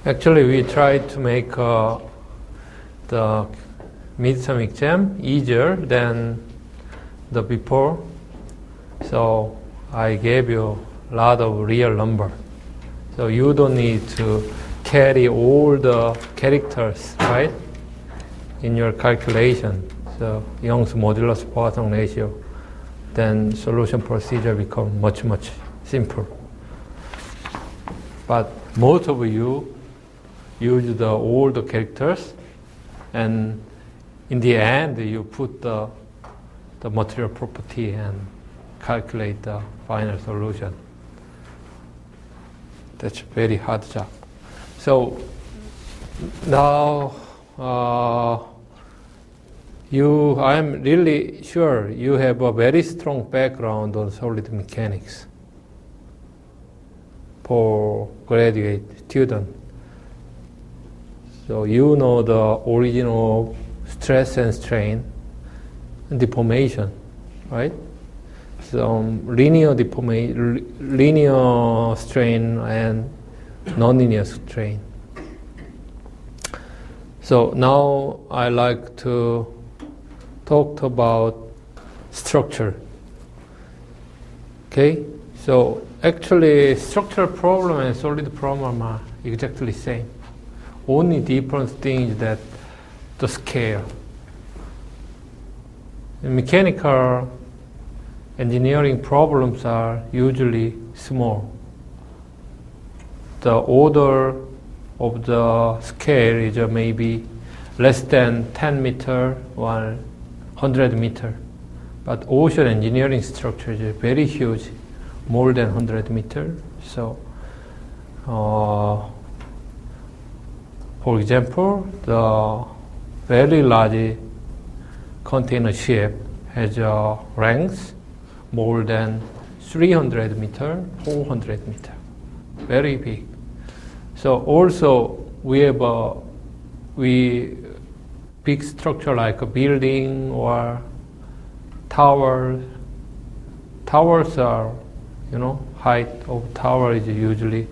Actually, we tried to make the midterm exam easier than the before. So I gave you a lot of real number. So you don't need to carry all the characters, right, in your calculation. So Young's modulus Poisson ratio, then solution procedure become much simpler. But most of you use all the characters, and in the end you put the material property and calculate the final solution. That's a very hard job. So now I'm really sure you have a very strong background on solid mechanics for graduate student. So you know the origin of stress and strain and deformation, right? Some linear strain and nonlinear strain. So now I like to talk about structure. Okay? So actually structural problem and solid problem are exactly the same. Only difference thing is that the scale. In mechanical engineering problems are usually small. The order of the scale is maybe less than 10 meter or 100 meter. But ocean engineering structure is very huge, more than 100 meter. So, for example, the very large container ship has a length more than 300 meter, 400 meter, very big. So also we have a big structure like a building or tower. Towers are, height of tower is usually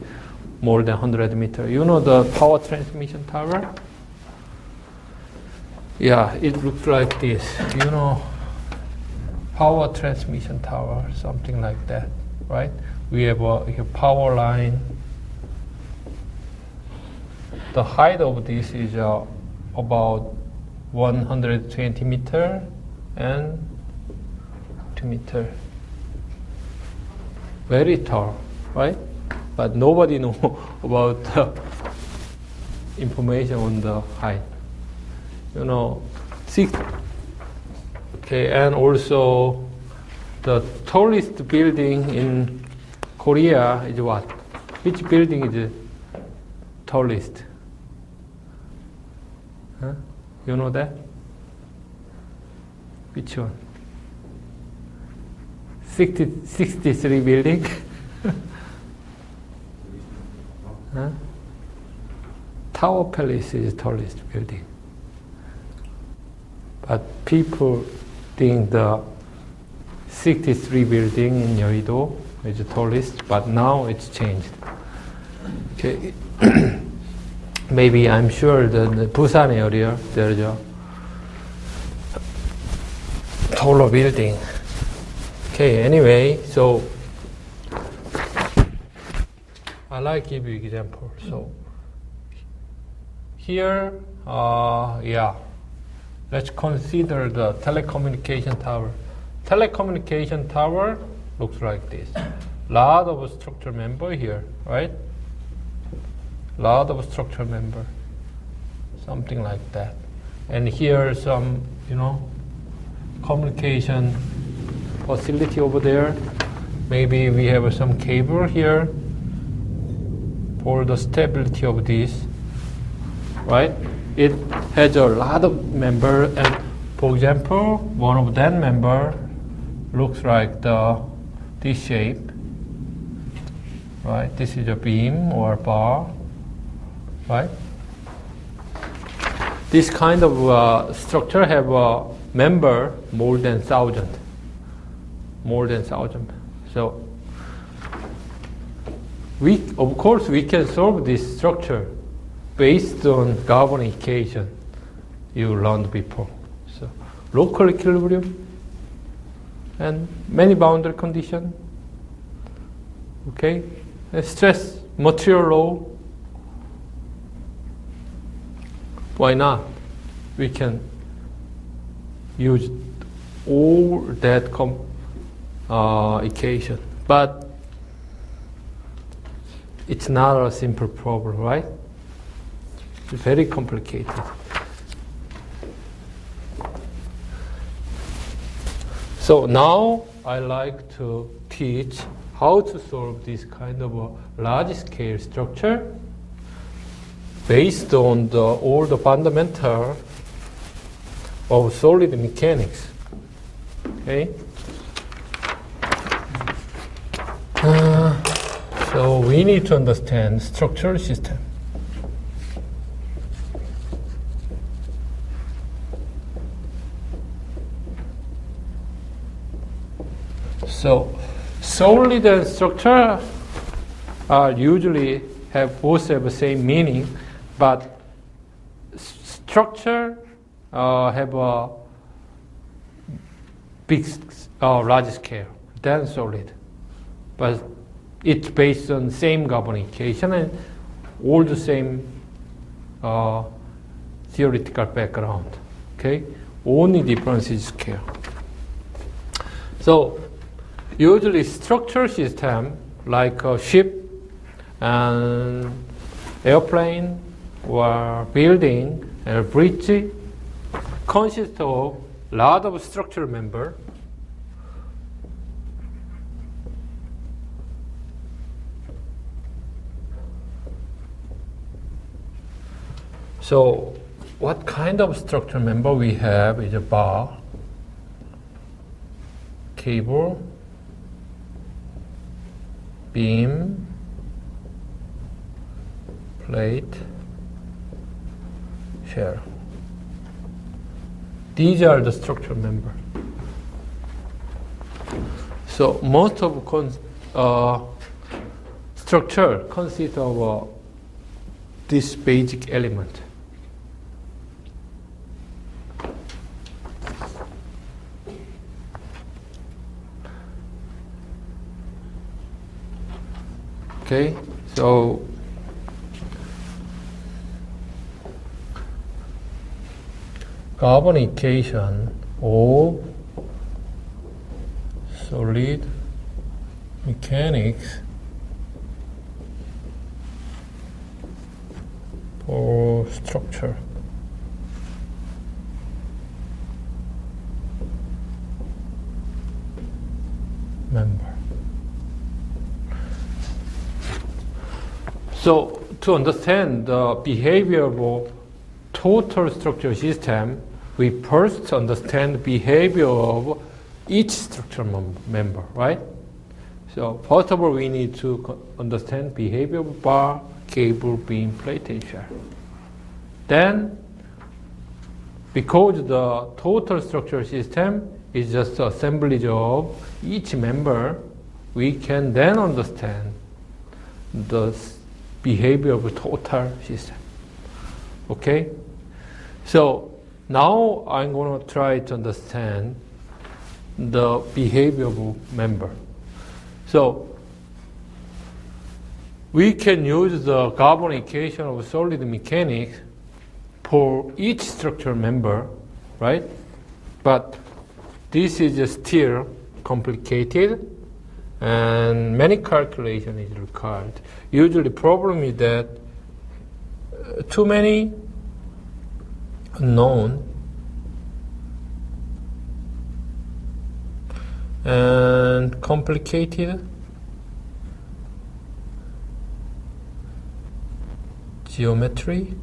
more than 100 meter. You know the power transmission tower? Yeah, it looks like this. Power transmission tower, something like that, right? We have a power line. The height of this is about 120 meter and 2 meter. Very tall, right? But nobody knows about the information on the height. Okay, and also the tallest building in Korea is what? Which building is tallest? Huh? You know that? Which one? 63 building? Huh? Tower Palace is the tallest building. But people think the 63 building in Yeouido is the tallest, but now it's changed. Okay. Maybe I'm sure that in the Busan area there's a taller building. Okay, anyway, so I like give you example. So here, let's consider the telecommunication tower. Telecommunication tower looks like this. Lot of structure member here, right? Lot of structure member, something like that. And here some, communication facility over there. Maybe we have some cable here for the stability of this, right? It has a lot of member, and for example, one of that member looks like this shape, right? This is a beam or bar, right? This kind of structure have a member more than 1,000. So of course we can solve this structure based on carbon equation you learned before. So local equilibrium and many boundary condition. Okay, stress, material law. Why not? We can use all that equation, but it's not a simple problem, right? It's very complicated. So now I like to teach how to solve this kind of a large-scale structure based on all the fundamental of solid mechanics. Okay. So we need to understand structural system. So solid and structure are usually both have the same meaning, but structure have a big, large scale than solid, but it's based on same carbon equation and all the same theoretical background. Okay, only difference is scale. So usually structural system like a ship and airplane or building and bridge consists of a lot of structural member. So what kind of structural member we have is a bar, cable, beam, plate, shell. These are the structural members. So most of structure consists of this basic element. Okay, so carbon equation of solid mechanics for structure. Member. So to understand the behavior of total structural system, we first understand the behavior of each structural member, right? So first of all, we need to understand behavior of bar, cable, beam, plate, and shell. Then, because the total structural system is just the assemblage of each member, we can then understand the behavior of a total system. Okay? So now I'm going to try to understand the behavior of a member. So we can use the carbon equation of solid mechanics for each structural member, right? But this is still complicated and many calculation is required. Usually problem is that too many unknown and complicated geometry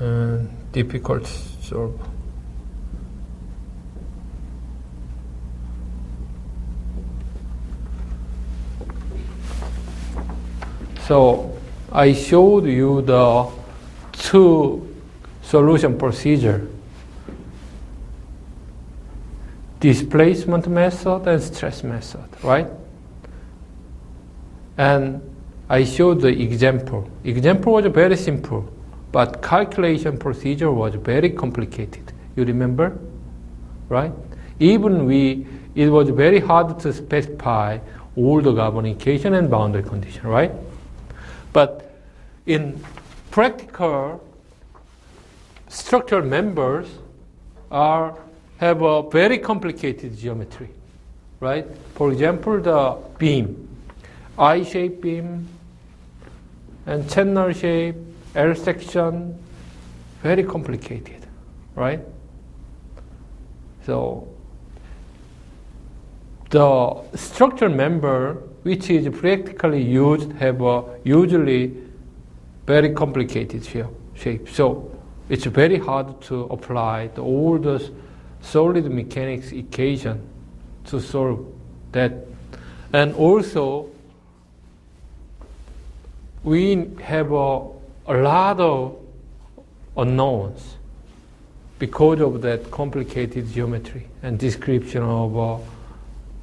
and difficult to solve. So I showed you the two solution procedure: displacement method and stress method, right? And I showed the example. Example was very simple, but calculation procedure was very complicated. You remember? Right? Even it was very hard to specify all the carbonization and boundary condition, right? But in practical, structural members have a very complicated geometry, right? For example, the beam, I-shaped beam, and channel shape, L section, very complicated, right? So the structural member which is practically used have a usually very complicated shape. So it's very hard to apply all the solid mechanics equation to solve that. And also, we have a lot of unknowns because of that complicated geometry and description of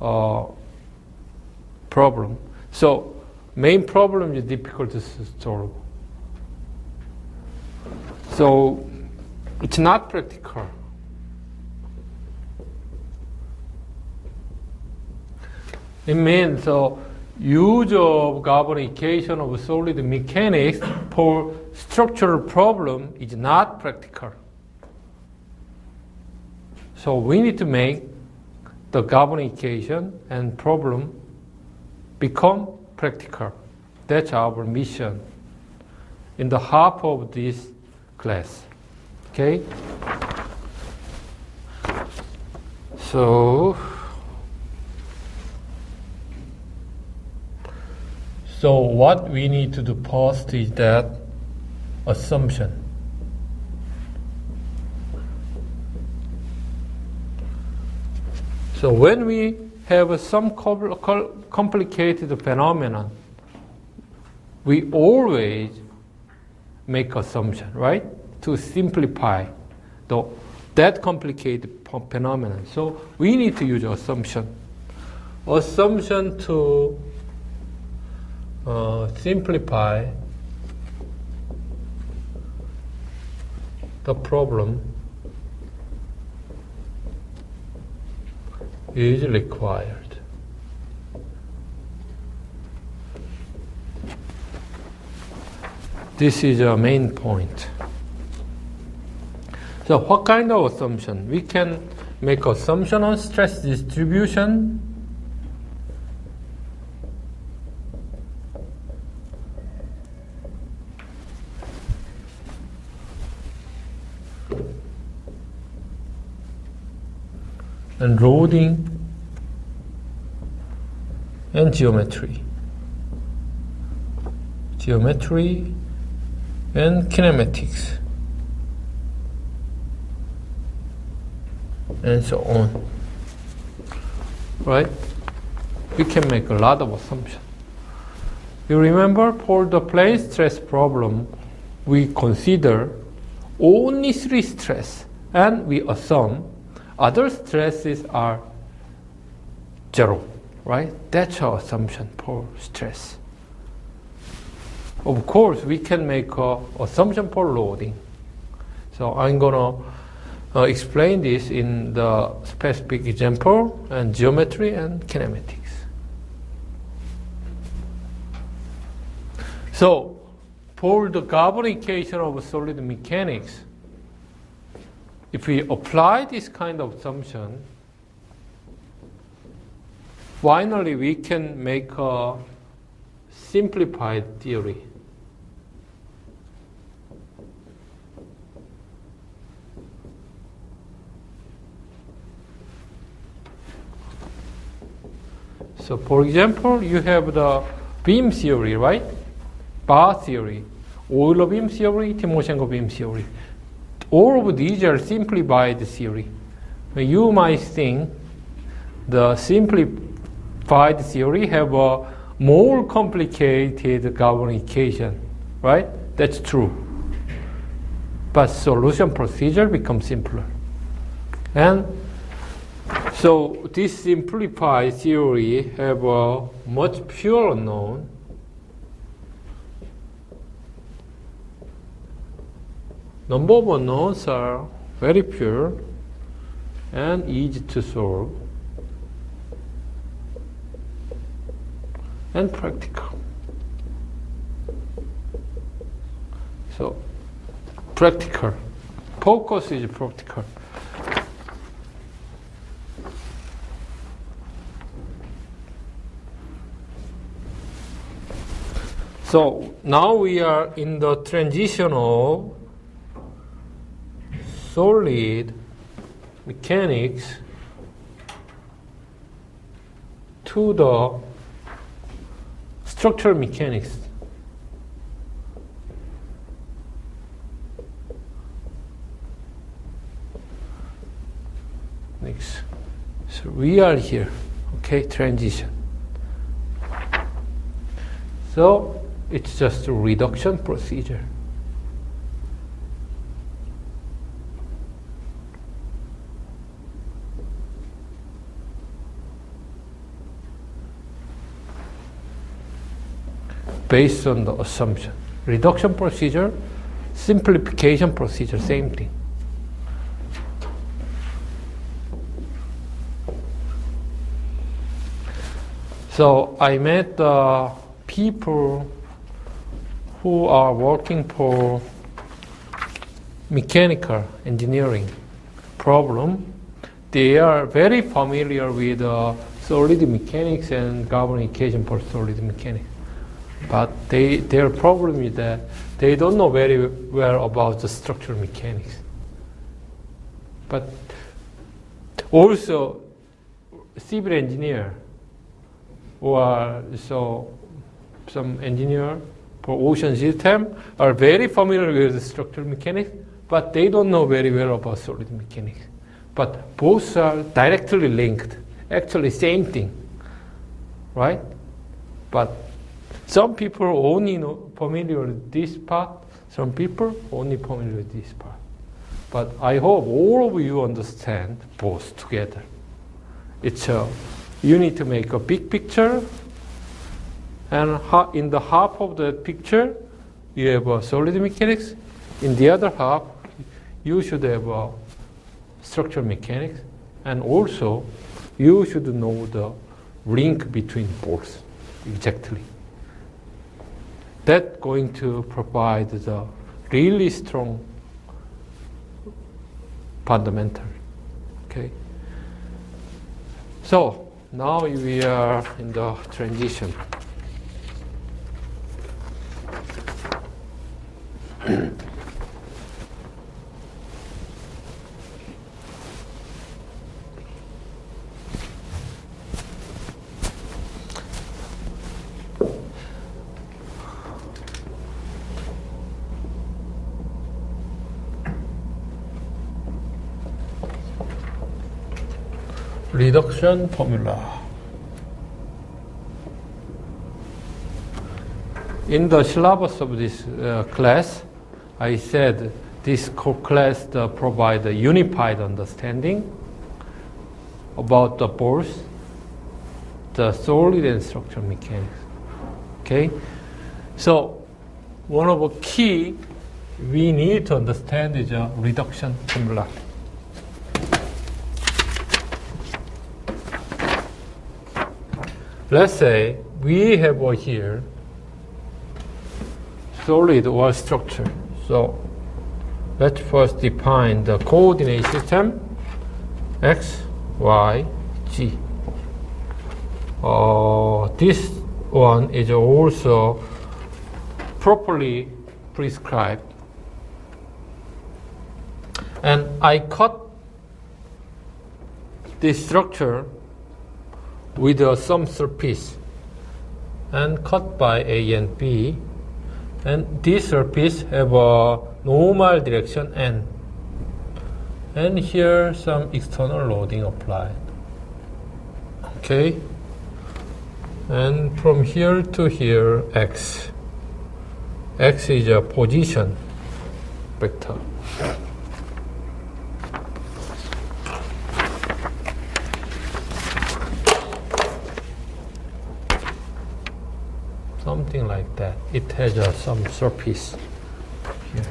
a problem. So, main problem is difficult to solve. So, it's not practical. It means use of carbonization of solid mechanics for structural problem is not practical. So we need to make the carbonization and problem become practical. That's our mission in the half of this class. Okay? So what we need to do first is that assumption. So when we have some complicated phenomenon, we always make assumption, right? To simplify that complicated phenomenon. So we need to use assumption. Assumption to simplify the problem is required. This is a main point. So what kind of assumption? We can make assumption on stress distribution, and loading and geometry and kinematics and so on, right? We can make a lot of assumptions. You remember, for the plane stress problem, we consider only 3 stress and we assume other stresses are 0, right? That's our assumption for stress. Of course, we can make an assumption for loading. So I'm going to explain this in the specific example and geometry and kinematics. So for the carbonization of solid mechanics, if we apply this kind of assumption, finally we can make a simplified theory. So for example, you have the beam theory, right? Bar theory, Euler beam theory, Timoshenko beam theory. All of these are simplified theory. You might think the simplified theory have a more complicated carbonization, right? That's true. But solution procedure becomes simpler. And so this simplified theory have a much fewer unknown number of unknowns are very pure and easy to solve and practical. So, practical. Focus is practical. So now we are in the transition of solid mechanics to the structural mechanics. Next. So we are here, okay, transition. So it's just a reduction procedure. Based on the assumption. Reduction procedure, simplification procedure, same thing. So I met people who are working for mechanical engineering problem. They are very familiar with solid mechanics and governing equation for solid mechanics. But their problem is that they don't know very well about the structural mechanics. But also, civil engineer or some engineer for ocean system are very familiar with the structural mechanics, but they don't know very well about solid mechanics. But both are directly linked. Actually, same thing, right? But some people only know familiar with this part. Some people only familiar with this part. But I hope all of you understand both together. You need to make a big picture, and in the half of the picture, you have a solid mechanics. In the other half, you should have a structural mechanics, and also you should know the link between both exactly. That's going to provide the really strong fundamental. Okay. So now we are in the transition. Reduction formula. In the syllabus of this class, I said this class provides a unified understanding about the both the solid and structural mechanics. Okay, so one of the key we need to understand is a reduction formula. Let's say we have here solid or structure. So let's first define the coordinate system x, y, z. This one is also properly prescribed. And I cut this structure with some surface and cut by A and B, and this surface have a normal direction n, and here some external loading applied. Okay, and from here to here x is a position vector. Something like that. It has some surface here.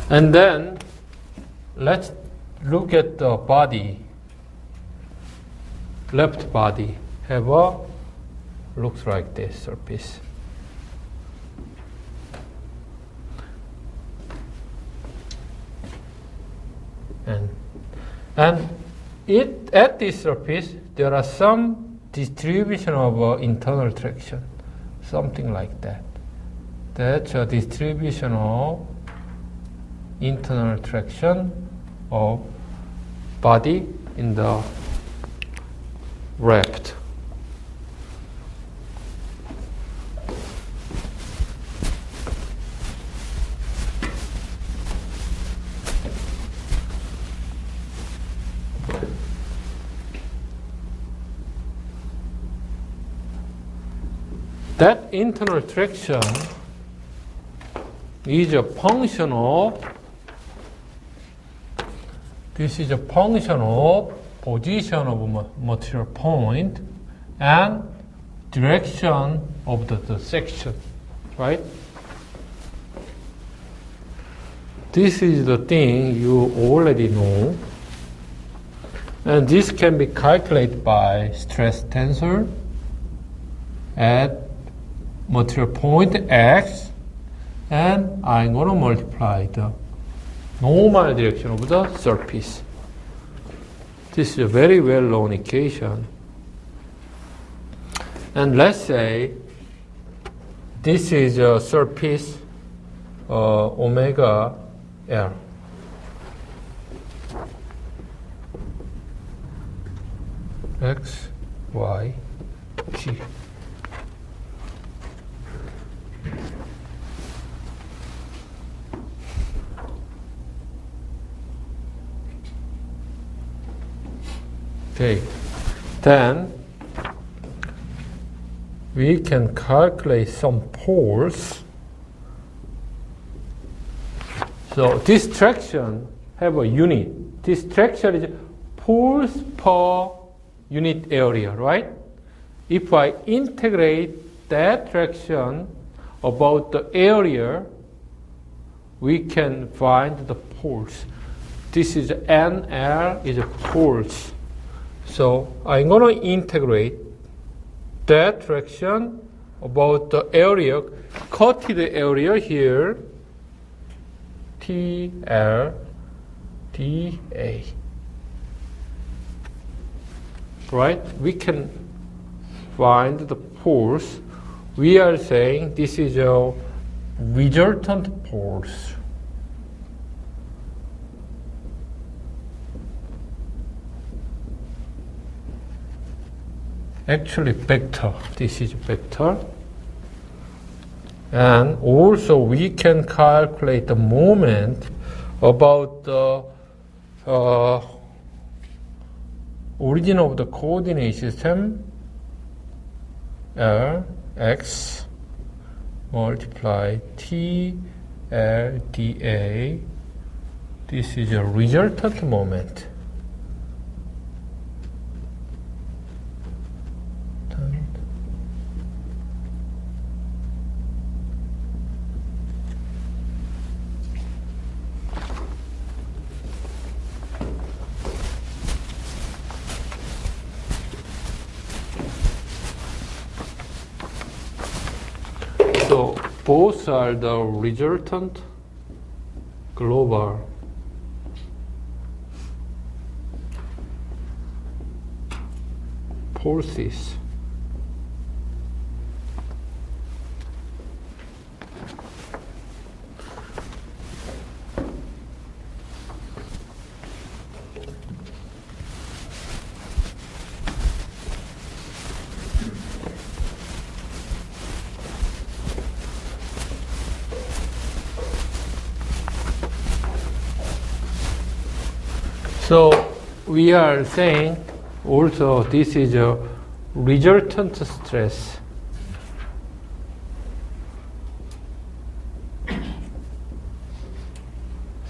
And then let's look at the body. Left body have a looks like this surface. And at this surface there are some distribution of internal traction, something like that. That's a distribution of internal traction of body in the raft. That internal traction is a function of, this is a function of position of material point and direction of the section, right? This is the thing you already know. And this can be calculated by stress tensor at material point X, and I'm going to multiply the normal direction of the surface. This is a very well-known equation. And let's say this is a surface omega L. X, Y, G. Okay, then we can calculate some force. So this traction have a unit. This traction is force per unit area, right? If I integrate that traction about the area, we can find the force. This is NL is a force. So I'm going to integrate that traction about the area, cutted area here, TL, dA. Right? We can find the force. We are saying this is a resultant force. Actually vector, this is vector. And also we can calculate the moment about the origin of the coordinate system, L, X, multiply T, L, dA. This is a resultant moment. So both are the resultant global forces. So we are saying also this is a resultant stress.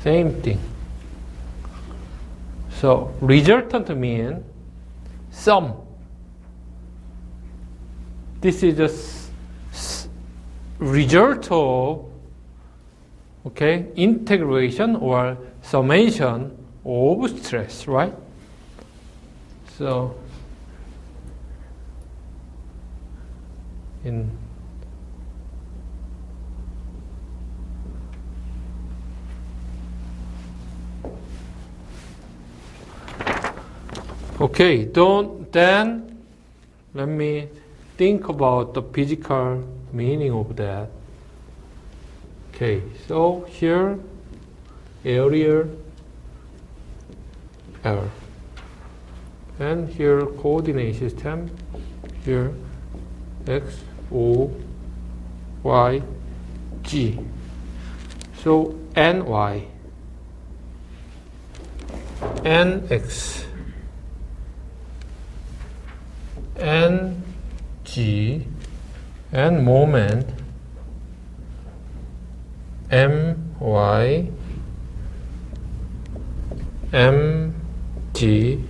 Same thing. So resultant means sum. This is a result of okay, integration or summation of stress, right? So then let me think about the physical meaning of that. Okay, so here area L, and here coordinate system, here X, O, Y, G. So NY, NX, NG, and moment MY, MG,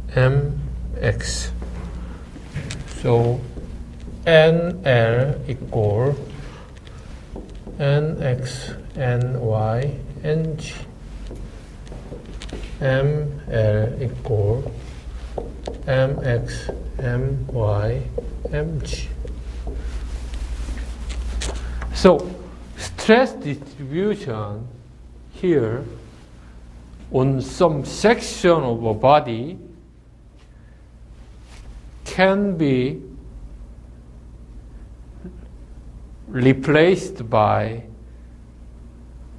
MX. So NL equal NX, NY, NG. ML equal MX, MY, MG. So stress distribution here on some section of a body can be replaced by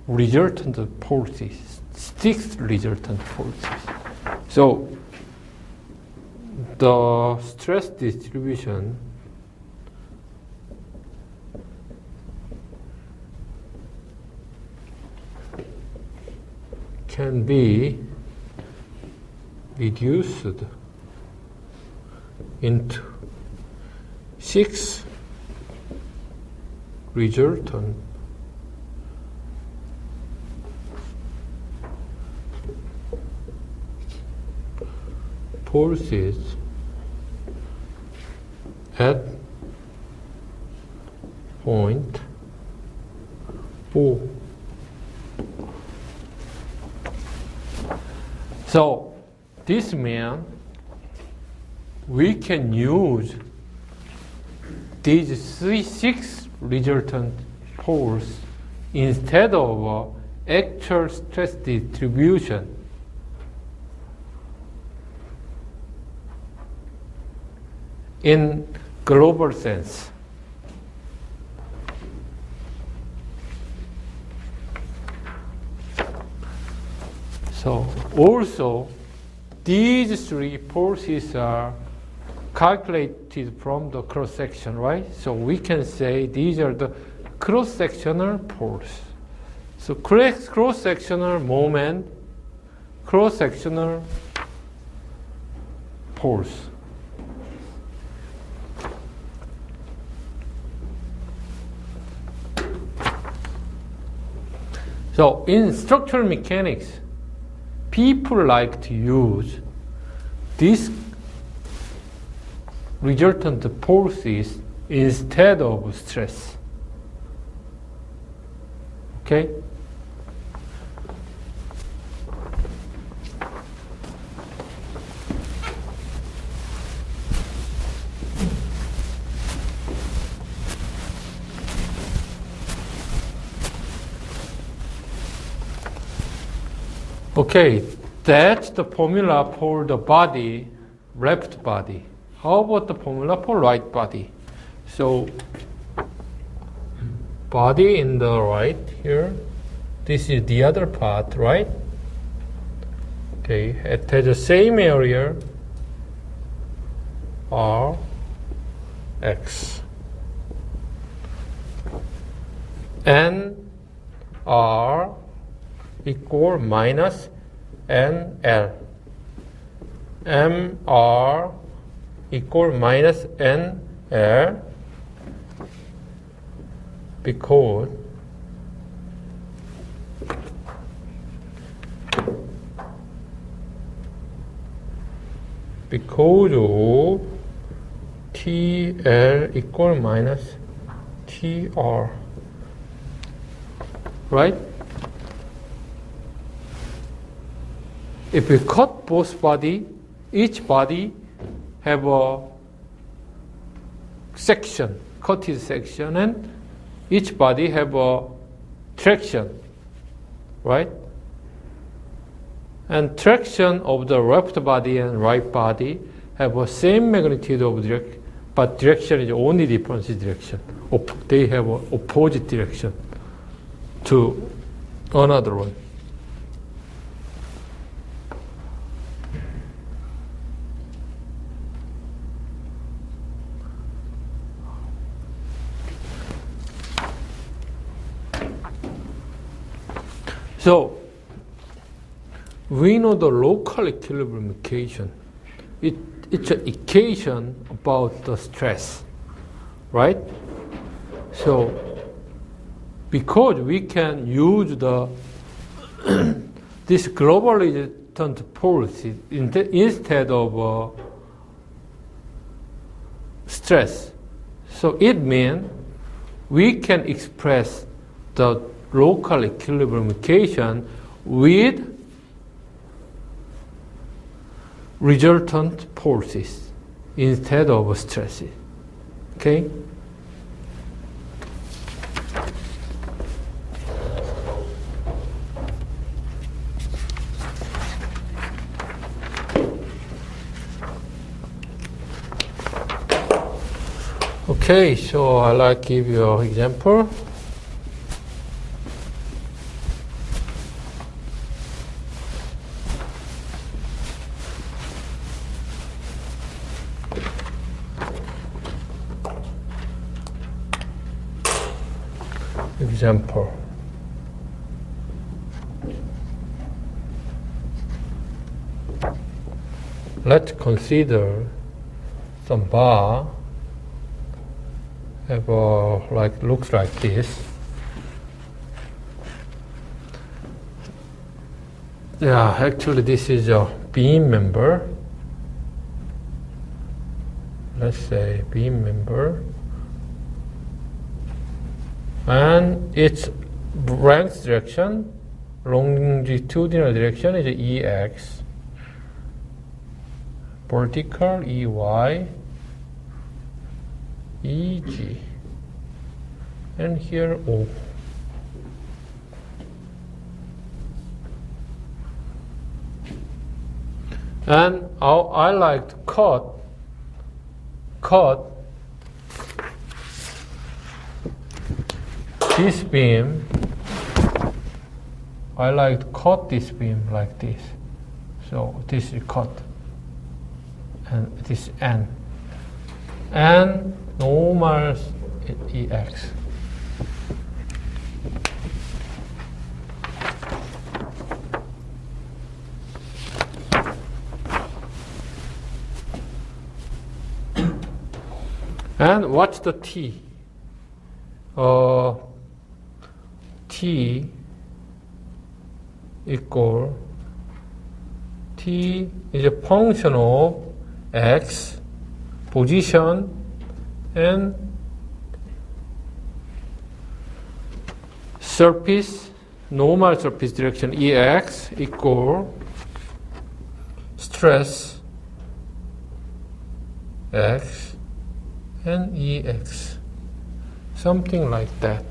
resultant forces, six resultant forces. So the stress distribution can be reduced into six resultant forces at point O. So this means we can use these six resultant forces instead of actual stress distribution. In global sense. So also these three forces are calculated from the cross section, right? So we can say these are the cross sectional force. So cross sectional moment, cross sectional force. So in structural mechanics, people like to use these resultant forces instead of stress. Okay? Okay, that's the formula for the body, left body. How about the formula for right body? So, body in the right here. This is the other part, right? Okay, it has the same area, R, X. N, R, equal minus NL. MR equal minus NL because of TL equal minus TR. right? If we cut both body, each body have a section, cutted section, and each body have a traction, right? And traction of the left body and right body have a same magnitude of direction, but direction is only difference in direction. They have a opposite direction to another one. So, we know the local equilibrium equation. It's an equation about the stress, right? So, because we can use the this globally resistant force instead of stress, so it means we can express the local equilibrium equation with resultant forces instead of stresses. Okay? Okay, so I'd like to give you an example. Example. Let's consider some bar have looks like this. Yeah, actually this is a beam member. Let's say beam member. And its length direction, longitudinal direction is EX, vertical EY, EG, and here O. And I like to cut this beam. I like to cut this beam like this. So this is cut, and this N, and normal EX. And what's the T? T equal T is a function of X, position, and surface, normal surface direction EX equal stress X and EX. Something like that.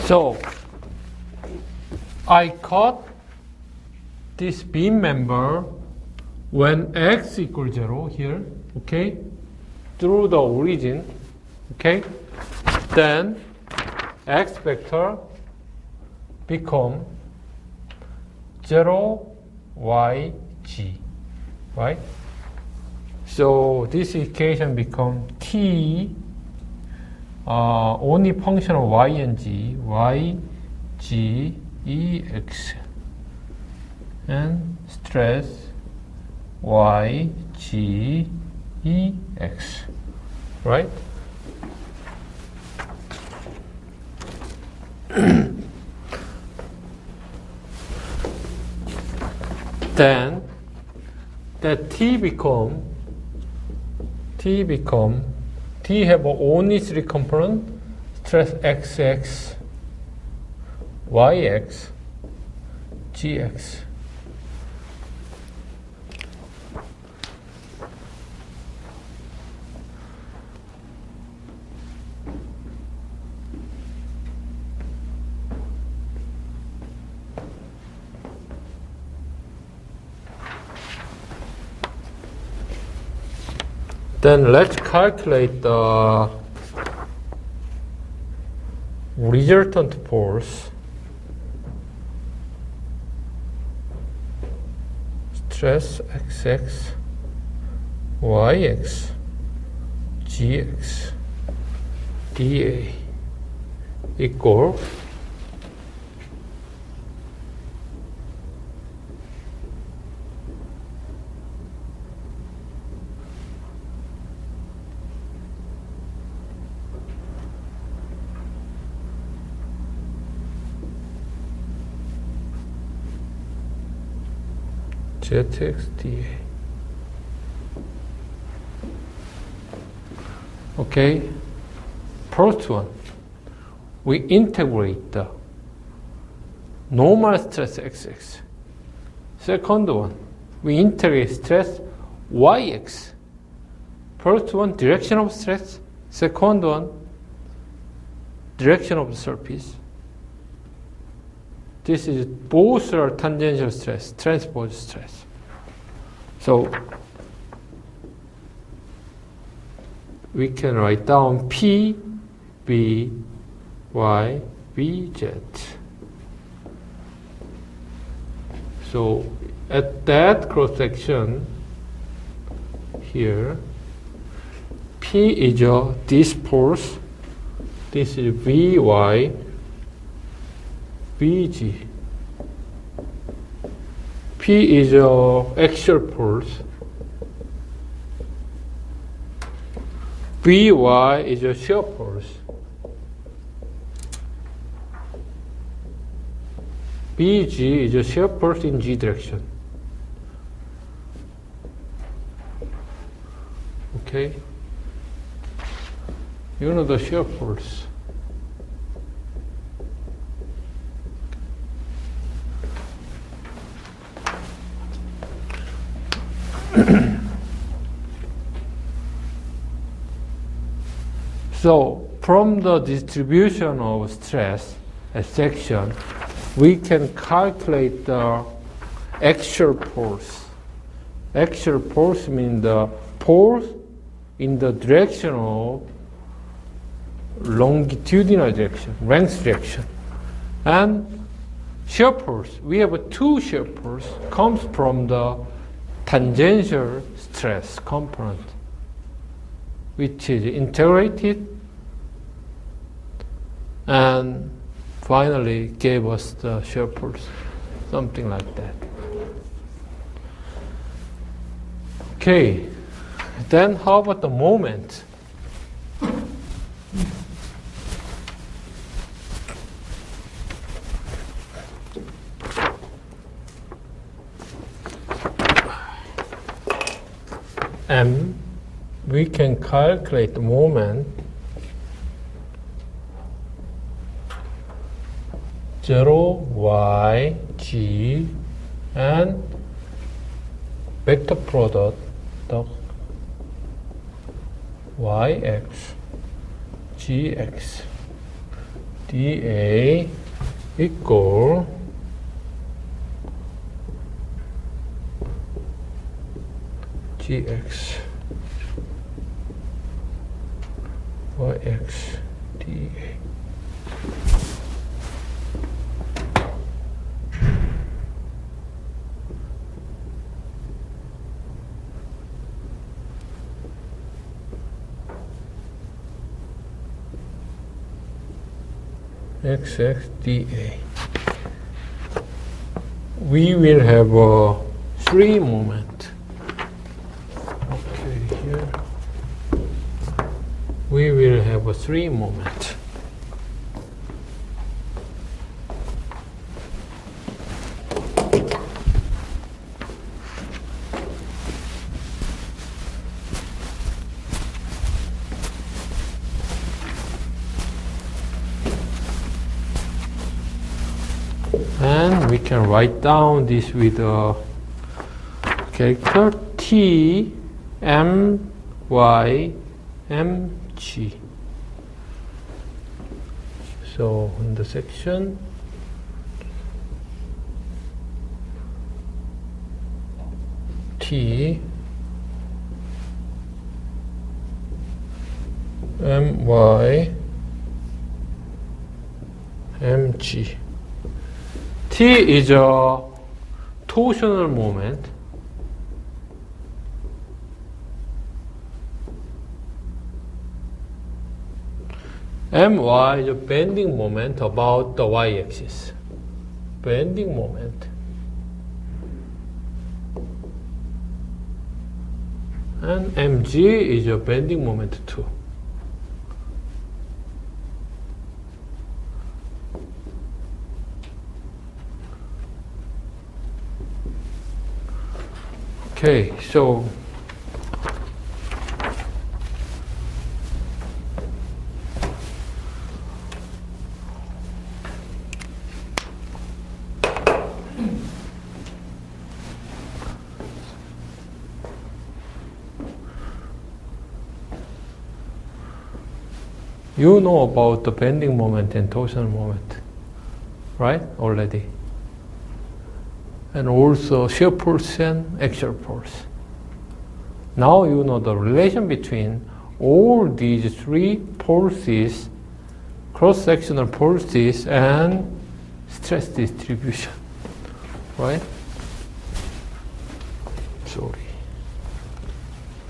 So I cut this beam member when x equals 0 here, okay, through the origin, okay, then x vector become 0, y, g, right? So this equation become t only function of y and g, y, g, e, x, and stress y, g, EX, right? Then that T have only three component, stress XX, YX, GX. Then let's calculate the resultant force, stress XX, YX, GX, dA equal ZX dA. Okay, first one, we integrate the normal stress XX. Second one, we integrate stress YX. First one, direction of stress. Second one, direction of the surface. This is both are tangential stress, transpose stress. So we can write down P, B, Y, B, Z. So at that cross section here, P is this force, this is Vy, Vg. P is axial force. Vy is a shear force. Vg is a shear force in g direction. Okay? You know the shear force. So from the distribution of stress at section, we can calculate the axial force. Axial force means the force in the direction of longitudinal direction, length direction. And shear force, we have two shear force, comes from the tangential stress component, which is integrated and finally gave us the shear force, something like that. Okay, then how about the moment? M, we can calculate the moment 0, y, g, and vector product of yx, gx, dA equal gx, yx, dA. XX dA. We will have three moments. Okay, here. we will have a 3 moment. And we can write down this with a character T, M, Y, M, G. So in the section T, M, Y, M, G. T is a torsional moment. My is a bending moment about the y-axis. Bending moment. And mg is a bending moment too. Okay, so you know about the bending moment and torsional moment, right? Already. And also shear force and axial force. Now you know the relation between all these 3 forces, cross-sectional forces and stress distribution, right? Sorry.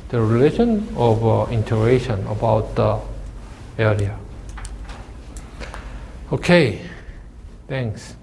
The relation of integration about the area. Okay, thanks.